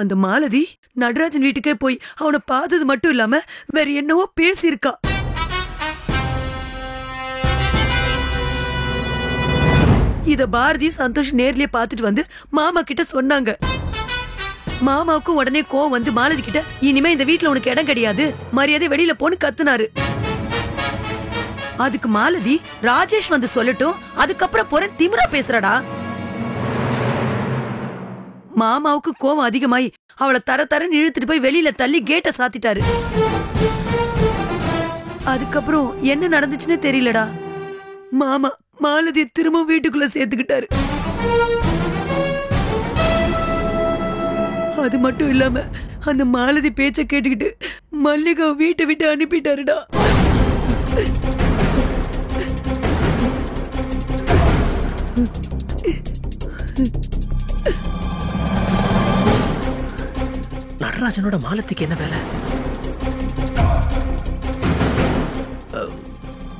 அந்த மாலதி நடராஜன் வீட்டுக்கே போய் அவனை பார்த்தது மட்டும் இல்லாம வேற என்னவோ பேசியிருக்கா. இத பாரதி சந்தோஷ் நேர்லயே பாத்துட்டு வந்து மாமா கிட்ட சொன்னாங்க. மாமாவுக்கும் உடனே கோவம் வந்து மாலதி கிட்ட இனிமே இந்த வீட்டுல உனக்கு இடம் கிடையாது, மரியாதை வெளியில போன்னு கத்துனாரு. அதுக்கு மாலதி ராஜேஷ் வந்து சொல்லட்டும், அதுக்கப்புறம் போற திமிரா பேசுறடா. மாமாவுக்கு கோவம் அதிகமாயி அவளை தரன்னு இழுத்துட்டு போய் வெளியில தள்ளி கேட்ட சாத்திட்டாரு. அதுக்கப்புறம் என்ன நடந்துச்சுன்னு தெரியலடா. மாமா மாலதி திரும்ப வீட்டுக்குள்ள சேர்த்துக்கிட்டாரு. அது மட்டும் இல்லாம அந்த மாலதி பேச்ச கேட்டுக்கிட்டு மல்லிகா வீட்டை விட்டு அனுப்பிட்டாருடா. நடராஜனோட மாலத்திக்கு என்ன வேலை?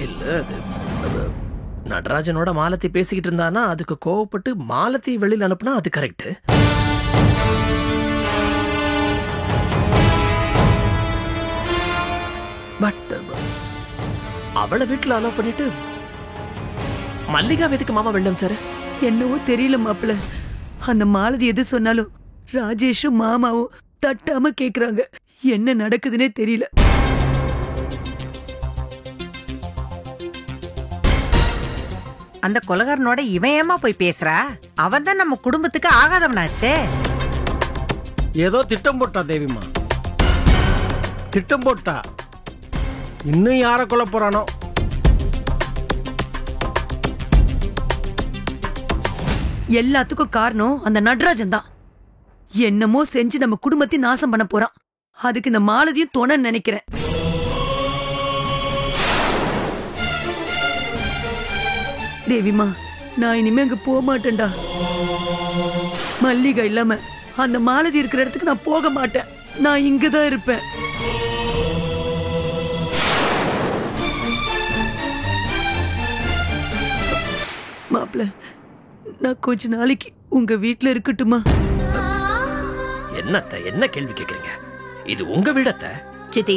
இல்ல, நடராஜனோட மாலத்தி பேசிக்கிட்டு இருந்தானா அதுக்கு கோவப்பட்டு மாலத்தி வெளியில் அனுப்புனா அது கரெக்ட். பட் அவளை வீட்டுல அலோ பண்ணிட்டு மல்லிகா வீட்டுக்கு மாமா வெள்ளம் சார் என்னவோ தெரியல மாப்பிள்ள. அந்த மாலதி எது சொன்னாலும் ராஜேஷும் மாமாவும் தட்டாம கேக்குறாங்க. என்ன நடக்குதுன்னே தெரியல. அந்த கொலகாரனோட இவன் ஏமா போய் பேசுறா? அவன் தான் நம்ம குடும்பத்துக்கு ஆகாதவனாச்சே. ஏதோ திட்டம் போட்டா தேவிமா, திட்டம் போட்டா. இன்னும் யார கொல்ல போறானோ? எல்லாத்துக்கும் காரணம் அந்த நடராஜன் தான். என்னமோ செஞ்சு நம்ம குடும்பத்தை நாசம் பண்ண போறான். அதுக்கு இந்த மாலதியும் துணை நினைக்கிறேன். தேவிமா, நான் இனிமே அங்க போக மாட்டேன்டா. மல்லிகா இல்லாம அந்த மாலதி இருக்கிற இடத்துக்கு நான் போக மாட்டேன். நான் இங்கதான் இருப்பேன். மாப்பிள்ள, நான் கொஞ்ச நாளைக்கு உங்க வீட்டுல இருக்கட்டுமா? என்னத்த என்ன கேள்வி கேக்குறீங்க? இது உங்க வீடத்த. சித்தி,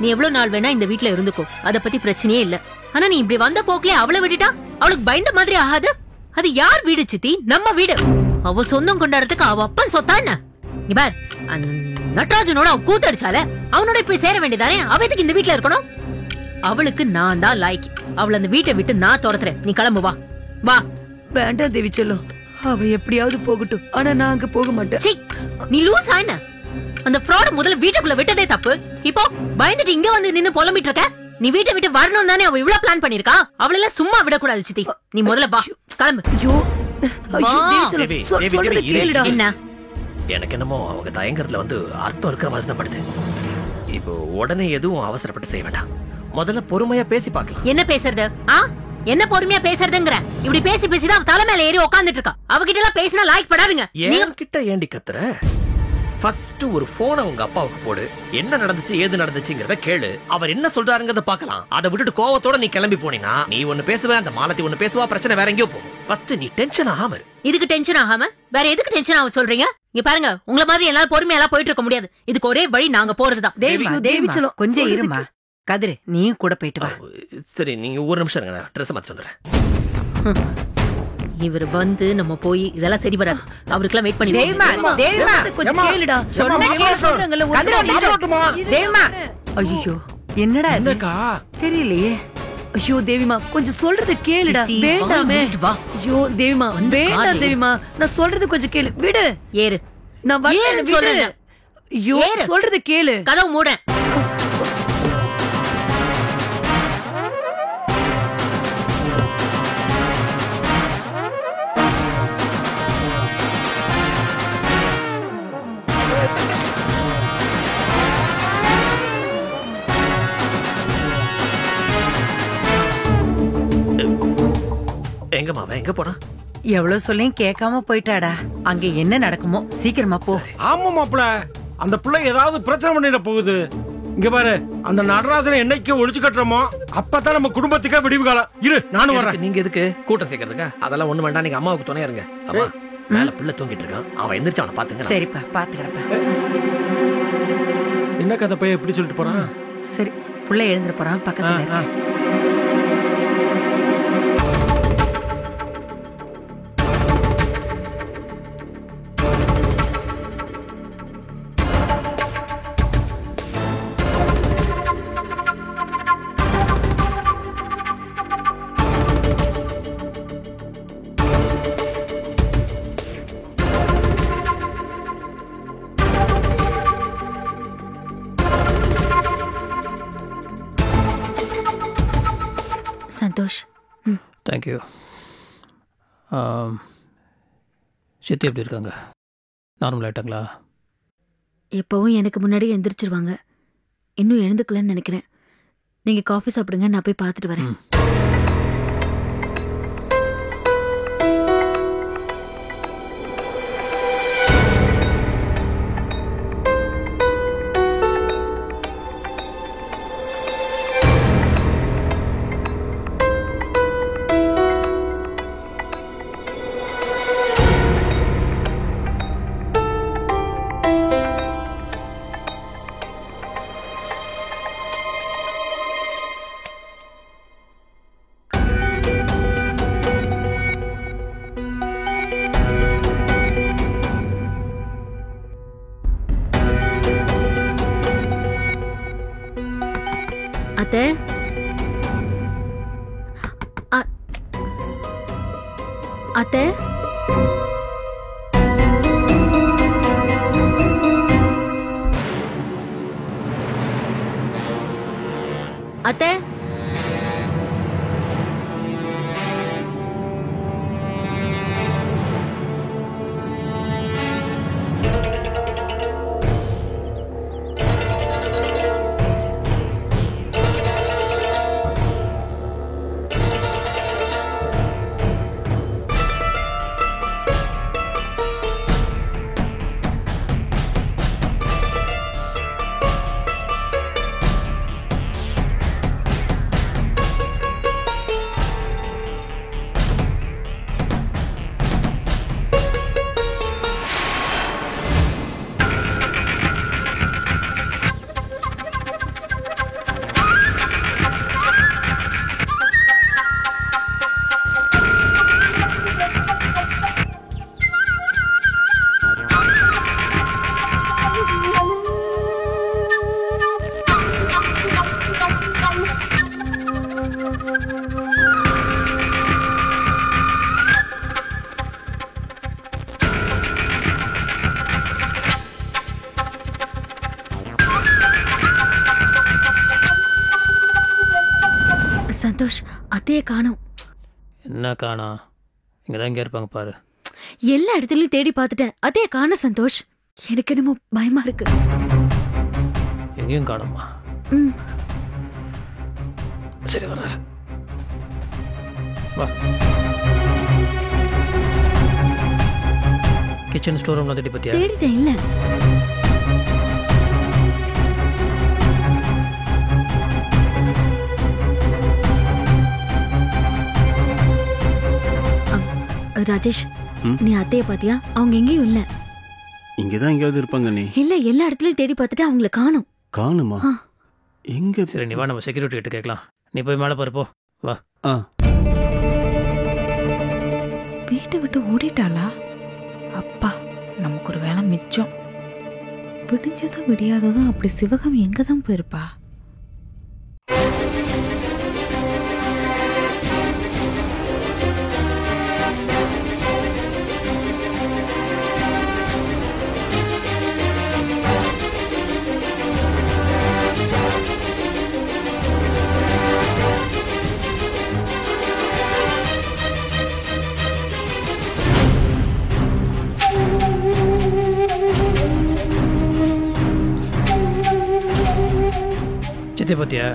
நீ எவ்வளவு நாள் வேணா இந்த வீட்டுல இருந்துக்கோ, அத பத்தி பிரச்சனையே இல்ல. ஆனா நீ இப்படி வந்த போக்கே அவளை விட்டுட்டா அவளுக்கு பயந்த மாதிரி ஆகாது? அது யார் வீடு சித்தி? நம்ம வீடு. அவ சொந்தம் கொண்டாடுறதுக்கு அவ அப்பன் சொத்தா என்ன? இபார், நடராஜனோட அவ கூத்தடிச்சால அவனோட போய் சேர வேண்டியதானே? அவ எதுக்கு இந்த வீட்டுல இருக்கணும்? அவளுக்கு நான் தான் லாய்க்கு. அவளை அந்த வீட்டை விட்டு நான் துரத்துறேன். நீ கிளம்பு, வா வா. வேண்டாம் தேவி செல்லம், அவ எப்படியாவது போகட்டும். ஆனா நான் அங்க போக மாட்டேன். நீ லூசா என்ன? அந்த ஃப்ராட முதல்ல வீட்டுக்குள்ள விட்டதே தப்பு. இப்போ பயந்துட்டு இங்க வந்து நின்னு புலம்பிட்டு இருக்க. நீ வீட்டை விட்டு வரணும் தானே அவ இவ்வளவு பிளான் பண்ணிருக்கா. அவளெல்லாம் சும்மா விடக்கூடாது சித்தி. நீ முதல்ல வா, கிளம்பு. ஐயோ, சொல்றது கேளுடா. என்ன? எனக்கு என்னமோ அவங்க தயங்கறதுல வந்து அர்த்தம் இருக்கிற மாதிரி தான் படுது. இப்போ உடனே எதுவும் அவசரப்பட்டு செய்ய வேண்டாம். முதல்ல பொறுமையா பேசி பார்க்கலாம். என்ன பேசுறது? என்ன பொறுமையா பேசுறதுங்கற? இப்படி பேசி பேசிதான் அவ தலை மேல ஏறி உட்கார்ந்துட்டு இருக்கா. அவகிட்ட எல்லாம் பேசினா லாய்க் படாதுங்க. என் கிட்ட ஏண்டி கத்துற? ஃபர்ஸ்ட் ஒரு போனை உங்க அப்பாவுக்கு போடு. என்ன நடந்துச்சு ஏது நடந்துச்சுங்கறத கேளு. அவர் என்ன சொல்றாருங்கறத பார்க்கலாம். அதை விட்டுட்டு கோவத்தோட நீ கிளம்பி போனீனா நீ ஒன்னு பேசுவ, அந்த மாலத்தி ஒன்னு பேசுவா, பிரச்சனை வேற எங்கேயோ போகும். ஃபர்ஸ்ட் நீ டென்ஷன் ஆகாம இரு. இதுக்கு டென்ஷன் ஆகாம வேற எதுக்கு டென்ஷன் ஆக சொல்றீங்க? இங்க பாருங்க, உங்கள மாதிரி எல்லாம் பொறுமையா எல்லாம் போயிட்டு இருக்க முடியாது. இதுக்கு ஒரே வழி நாங்க போறதுதான். தேவி செல்லம், கொஞ்சம் இருமா. கதிரு, நீயும் கூட போயிட்டு வா. சரி, நீங்க ஒரு நிமிஷம் இருங்க, ட்ரெஸ் மாத்தி வந்துடுறேன். இவர் வந்து நம்ம போய் இதெல்லாம் சரி வராது. அவருக்குலாம் வெயிட் பண்ணி. கொஞ்சம் கேளுடா. ஐயோ, என்னடா என்னக்கா தெரியலையே. ஐயோ தேவிமா, கொஞ்சம் சொல்றது கேளுடா. வேண்டாமே. ஐயோ தேவிமா, வேண்டாம் தேவிமா, நான் சொல்றது கொஞ்சம் கேளு. விடு. ஏறு. நான் வரேன், விடு. ஐயோ சொல்றது கேளு. கதவு மூடுறேன். எங்க மாவ எங்க போனா? எவ்வளவு சொல்லியும் கேட்காம போயிட்டாடா. அங்க என்ன நடக்குமோ சீக்கிரமா போ. ஆமா மாப்பிள்ள, அந்த பிள்ளை ஏதாவது பிரச்சனை பண்ணிட போகுது. இங்க பாரு, அந்த நடராஜனை என்னைக்கு ஒழிச்சு கட்டுறோமோ அப்பதான் நம்ம குடும்பத்துக்கே விடிவு காலம். இரு, நானும் வரேன். நீங்க எதுக்கு கூட்டம் சேர்க்கறதுக்கா? அதெல்லாம் ஒண்ணு வேண்டாம். நீங்க அம்மாவுக்கு துணையா இருங்க. அம்மா, மேல பிள்ளை தூங்கிட்டு இருக்கான். அவன் எந்திரிச்சு அவனை பாத்துங்க. சரிப்பா, பாத்துக்கிறப்பா. என்ன கதை பையன் எப்படி சொல்லிட்டு போறான்? சரி, புள்ள எழுந்துட போறான், பக்கத்துல இருக்க. சந்தோஷ். தேங்க்யூ. சித்தி எப்படி இருக்காங்க? நார்மல் ஆயிட்டாங்களா? எப்பவும் எனக்கு முன்னாடி எந்திரிச்சிருவாங்க. இன்னும் எழுந்துக்கலன்னு நினைக்கிறேன். நீங்க காஃபி சாப்பிடுங்க, நான் போய் பார்த்துட்டு வரேன். அத்தை, அத்தை, அத்தை, சந்தோஷ், அத்தையை காணோம். என்ன காணோம்? இங்கே தான் இங்கே இருப்பாங்க பாரு. எல்லா இடத்துலயும் தேடி பார்த்துட்டேன், அத்தையை காணோம் சந்தோஷ். எனக்கு என்னமோ பயமா இருக்கு. எங்கேயும் காணோமா? ம், சரி, வர்றாரு. வா. கிச்சன் ஸ்டோர் ரூம்ல தேடி பார்த்தியா? தேடிட்டேன், இல்ல. ராஜேஷ், நீ அத்தைய பாத்தியா? அவங்க எங்கேயும் இல்ல. இங்கதான் எங்கேயாவது இருப்பாங்க. நீ இல்ல, எல்லா இடத்துலயும் தேடி பார்த்துட்டு அவங்கள காணோம். காணுமா? எங்க? சரி, நீ வா, நம்ம செக்யூரிட்டி கிட்ட கேட்கலாம். நீ போய் மேலே பாரு, போ. வா. வீட்டை விட்டு ஓடிட்டாளா? அப்பா, நமக்கு ஒரு வேலை மிச்சம். விடிஞ்சதும் விடியாததும் அப்படி சிவகாமி எங்க தான் போயிருப்பா? சித்தி பார்த்தியா?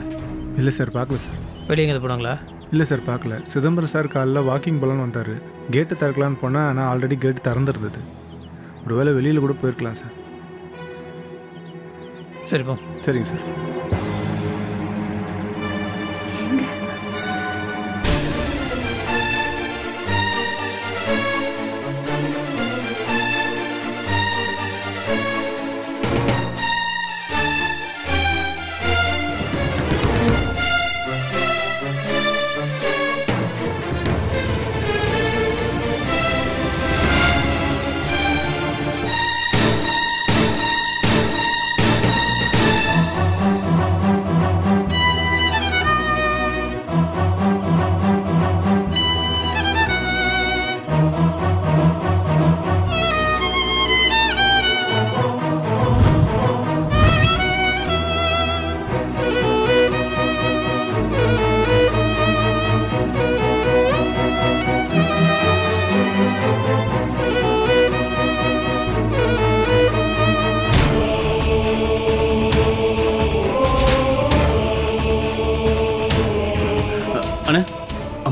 இல்லை சார், பார்க்கல சார். வெளியே எங்கே போனாங்களா? இல்லை சார், பார்க்கல. சிதம்பரம் சார் காலைல வாக்கிங் போகலான்னு வந்தார். கேட்டு திறக்கலான்னு போனால் ஆனால் ஆல்ரெடி கேட்டு திறந்துருந்தது. ஒரு வேளை வெளியில் கூட போயிருக்கலாம் சார். சரி, போ. சரிங்க சார்.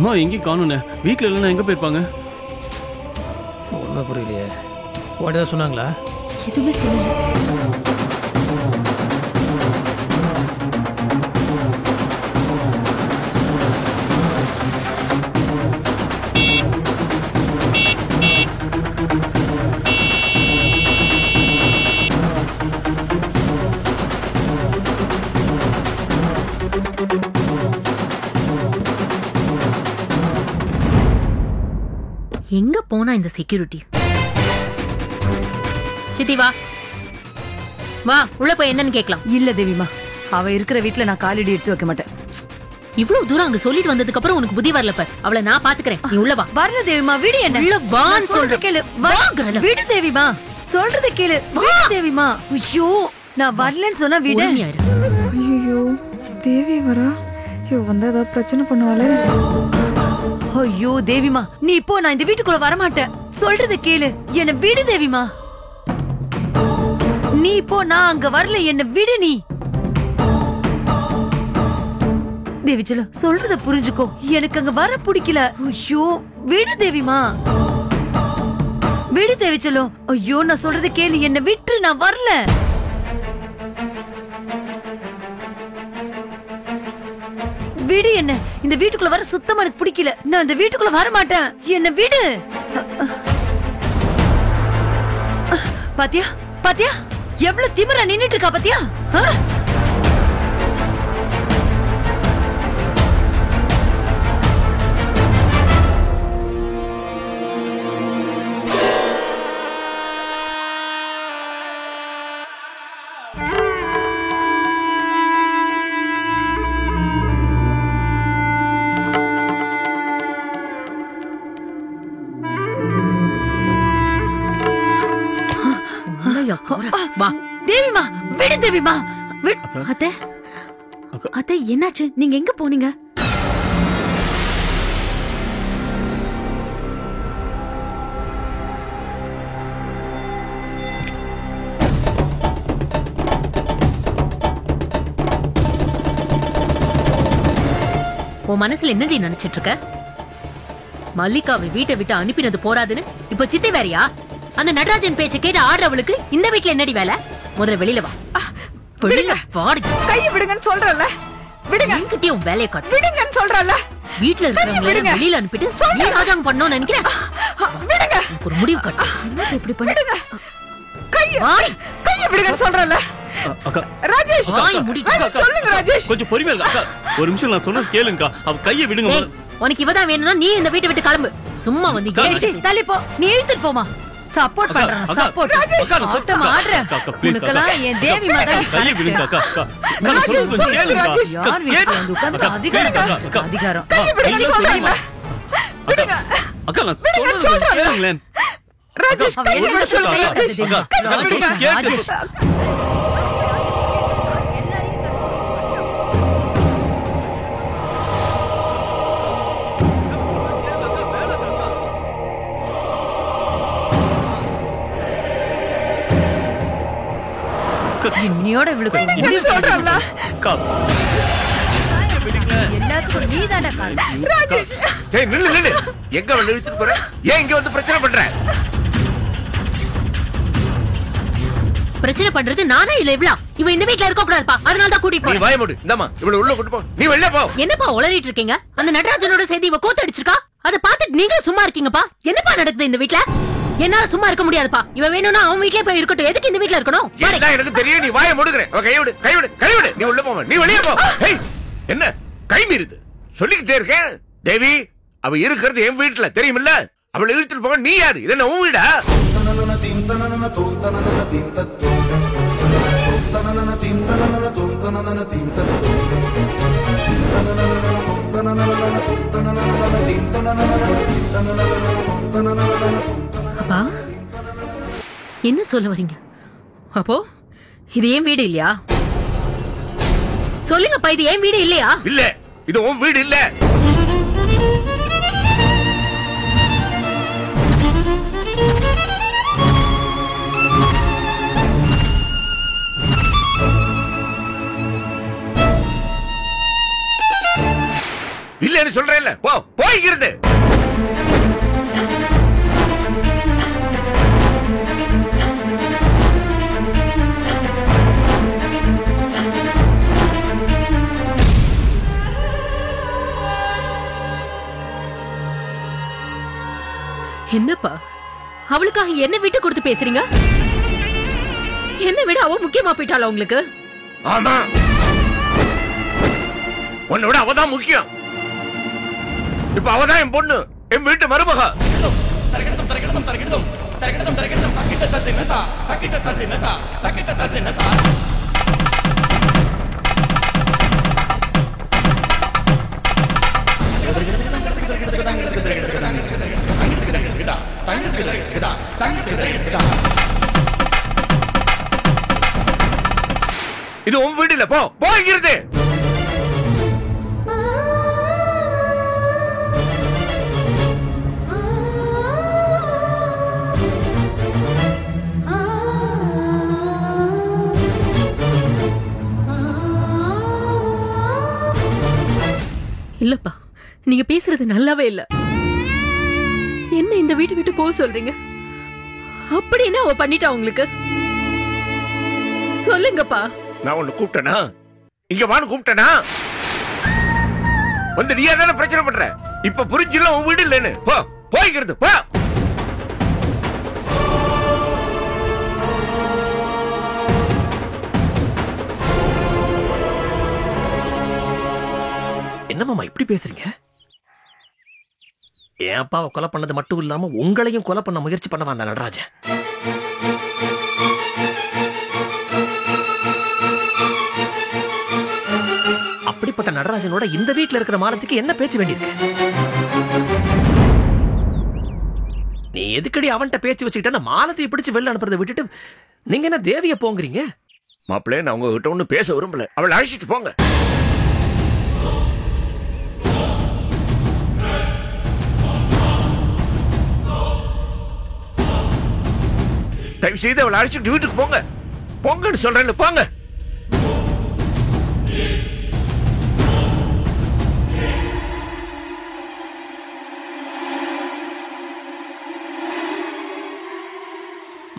அம்மா எங்கேயும் காணுண்ணே. வீட்டில் இல்லைன்னா எங்கே போயிருப்பாங்க? ஒன்றும் புரியலையே. உடனே சொன்னாங்களா? எதுவுமே சொல்லல. எங்க போனா இந்த செக்யூரிட்டி? சித்தி வா வா, உள்ள போய் என்னன்னு கேட்கலாம். இல்ல தேவிமா, அவ இருக்கிற வீட்டுல நான் காலடி எடுத்து வைக்க மாட்டேன். இவ்வளவு தூரம் அங்க சொல்லிட்டு வந்ததுக்கு அப்புறம் உனக்கு புத்தி வரல பார். அவளை நான் பாத்துக்கிறேன், நீ உள்ள வா. வரல தேவிமா, விடு என்ன. உள்ள வான்னு சொல்ற கேளு. விடு தேவிமா, சொல்றது கேளு. விடு தேவிமா. ஐயோ, நான் வரலன்னு சொன்னா விடு. ஐயோ தேவி வரா. ஐயோ வந்தா ஏதாவது பிரச்சனை பண்ணுவாளே. ஐயோ தேவிமா, நீ இப்போ நான் இந்த வீட்டுக்குள்ள வரமாட்டேன். சொல்றது கேளு, என்ன விடு தேவிமா. நீ இப்போ நான் அங்க வரல, என்ன விடு. நீ தேவி செல்லம், சொல்றத புரிஞ்சுக்கோ. எனக்கு அங்க வர பிடிக்கல. ஐயோ விடு தேவிமா, விடு தேவி செல்லம். ஐயோ நான் சொல்றத கேளு, என்ன விட்டு நான் வரல. விடு என்ன. இந்த வீட்டுக்குள்ள வர சுத்தமா எனக்கு பிடிக்கல. நான் இந்த வீட்டுக்குள்ள வர மாட்டேன், என்ன விடு. பாத்தியா பாத்தியா எவ்வளவு திமிரா நின்னுட்டு இருக்கா பாத்தியா? தேவிமா விடு தேவிமா. அத்தை அத்தை என்னாச்சு? நீங்க எங்க போனீங்க? உன் மனசுல என்னடி நினைச்சிட்டு இருக்க? மல்லிகாவை வீட்டை விட்டு அனுப்பினது போறாதுன்னு இப்போ சித்தி வேறையா? அந்த நடராஜன் பேச்ச கேட்டு ஆடுறவளுக்கு இந்த வீட்டுல என்னடி வேலை? முதல்ல வெளியில வா. கையை விடுங்கன்னு சொல்றல. விடுங்க. என்கிட்டயும் வேலையை காட்டு. விடுங்கன்னு சொல்றல. வீட்டுல இருக்கிறவங்க வெளியில அனுப்பிட்டு நீ ராஜாங்க பண்ணணும்னு நினைக்கிறேன். விடுங்க. ஒரு முடிவு கட்டு. என்ன இப்படி பண்ண? விடுங்க. கையை விடுங்கன்னு சொல்றல. ராஜேஷ் சொல்லுங்க ராஜேஷ். கொஞ்சம் பொறுமையா இருங்க அக்கா. ஒரு நிமிஷம் நான் சொன்னது கேளுங்க. அவ கையை விடுங்க. உனக்கு இவதான் வேணும்னா நீ இந்த வீட்டை விட்டு கிளம்பு. சும்மா வந்து தள்ளி போ. நீ இழுத்துட்டு போமா. சப்போர்ட் பண்றேன். சப்போர்ட். ஆட்டம் ஆடுற. உனக்கெல்லாம் என் தேவி மாதா கையை விடுங்க அக்கா. அக்கா நான் சொல்றது கொஞ்சம் கேளுங்க. யார் வீட்டுல வந்து உட்கார்ந்து அதிகாரம். கையை விடுங்கன்னு சொல்றல. விடுங்க. அக்கா நான் சொல்றது கேளுங்களேன். ராஜேஷ் கையை விட சொல்லுங்க. ராஜேஷ் இன்னியோட இவளுக்கு சொல்றல. எல்லாத்துக்கும் நீதானே காரணம். ராஜேஷ் ஏய் நில்லு நில்லு. எங்க வந்து இழுத்துட்டு போற? ஏன் இங்க வந்து பிரச்சனை பண்ற? பிரச்சனை பண்றது நானே இல்ல இவ்ளா. இவ இந்த வீட்ல இருக்க கூடாதுப்பா. அதனால தான் கூட்டிட்டு போறேன். நீ வாய மூடு. இந்தம்மா இவள உள்ள கூட்டி போ. நீ வெளிய போ. என்னப்பா உளறிட்டு இருக்கீங்க? அந்த நடராஜனோட சேர்த்து இவ கோத்து அடிச்சிருக்கா. அத பார்த்துட்டு நீங்க சும்மா இருக்கீங்கப்பா. என்னப்பா நடக்குது இந்த வீட்ல? என்னால சும்மா இருக்க முடியாதுப்பா. இவ வேணும்னா அவன் வீட்லயே போய் இருக்கட்டும். எதுக்கு இந்த வீட்ல இருக்கணும்? எல்லாம் எனக்கு தெரியும். நீ வாய மூடுங்கற. அவ கை விடு. கை விடு. கை விடு. நீ உள்ள போ. நீ வெளிய போ. ஏய் என்ன கை மீறுது? சொல்லிக்கிட்டே இருக்கேன். தேவி அவ இருக்கிறது என் வீட்ல தெரியுமில்ல. அவளை இழுத்துட்டு போக நீ யாரு? இது என்ன உன் வீடா? அப்பா என்ன சொல்ல வரீங்க? அப்போ இது ஏன் வீடு இல்லையா? சொல்லுங்கப்பா, இது ஏன் வீடு இல்லையா? இல்ல இது உன் வீடு இல்ல. இல்ல இல்லன்னு சொல்றேன்ல, போ போய்கிறது. என்னப்பா அவளுக்காக என்ன விட்டு கொடுத்து பேசுறீங்க? என்ன விட அவ முக்கியமா போயிட்டாளா உங்களுக்கு? ஆமா, உன்னை விட அவதான் முக்கியம். இப்ப அவதான் என் பொண்ணு, என் வீட்டு மருமக. இது உன் வீடு இல்ல, போ போகிறது. இல்லப்பா, நீங்க பேசுறது நல்லாவே இல்ல. என்ன இந்த வீட்டு விட்டு போக சொல்றீங்க? அப்படி என்ன அவ பண்ணிட்டா உங்களுக்கு? சொல்லுங்கப்பா. நான் உன்னை கூப்பிட்டேனா? இங்க வான்னு கூப்பிட்டேனா? வந்து நீ என்ன பிரச்சனை பண்ற? இப்ப புரிஞ்சுல உன் வீடு இல்லன்னு. போ போய்கிறது, போ. என்ன மாமா இப்படி பேசுறீங்க? என் அப்பாவை கொலை பண்ணது மட்டும் இல்லாம உங்களையும் கொலை பண்ண முயற்சி பண்ண வந்த நடராஜன். அப்படிப்பட்ட நடராஜனோட இந்த வீட்டுல இருக்கிற மாலத்துக்கு என்ன பேச்சு வேண்டியிருக்கு? நீ எதுக்கடி அவன்கிட்ட பேச்சு வச்சுக்கிட்ட மாலத்தை பிடிச்சு வெளில அனுப்புறதை விட்டுட்டு நீங்க என்ன தேவிய போங்கிறீங்க? மாப்பிள்ளை, நான் உங்ககிட்ட ஒண்ணு பேச விரும்பல. அவளை அழைச்சிட்டு போங்க. தயவு செய்து அவளை அழைச்சிட்டு வீட்டுக்கு போங்க. போங்கன்னு சொல்றேன், போங்க.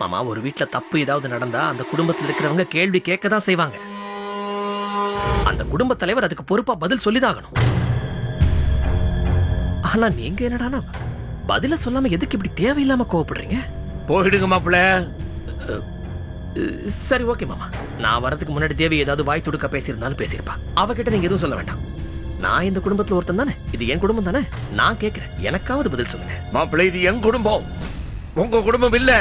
மாமா, ஒரு வீட்டுல தப்பு ஏதாவது நடந்தா அந்த குடும்பத்தில் இருக்கிறவங்க கேள்வி கேட்க தான் செய்வாங்க. அந்த குடும்ப தலைவர் அதுக்கு பொறுப்பா பதில் சொல்லிதாகணும். ஆனா நீங்க என்னடானா பதில சொல்லாம எதுக்கு இப்படி தேவையில்லாம கோவப்படுறீங்க? போயிடுங்க மாப்பிள்ள. சரி, ஓகே மாமா. நான் வரதுக்கு முன்னாடி தேவி ஏதாவது வாய் துடுக்க பேசியிருந்தாலும் பேசியிருப்பா. அவகிட்ட நீங்க எதுவும் சொல்ல வேண்டாம். நான் இந்த குடும்பத்துல ஒருத்தன் தானே, இது என் குடும்பம் தானே. நான் கேட்கிறேன், எனக்காவது பதில் சொல்லுங்க. மாப்பிள்ளை, இது என் குடும்பம், உங்க குடும்பம் இல்ல.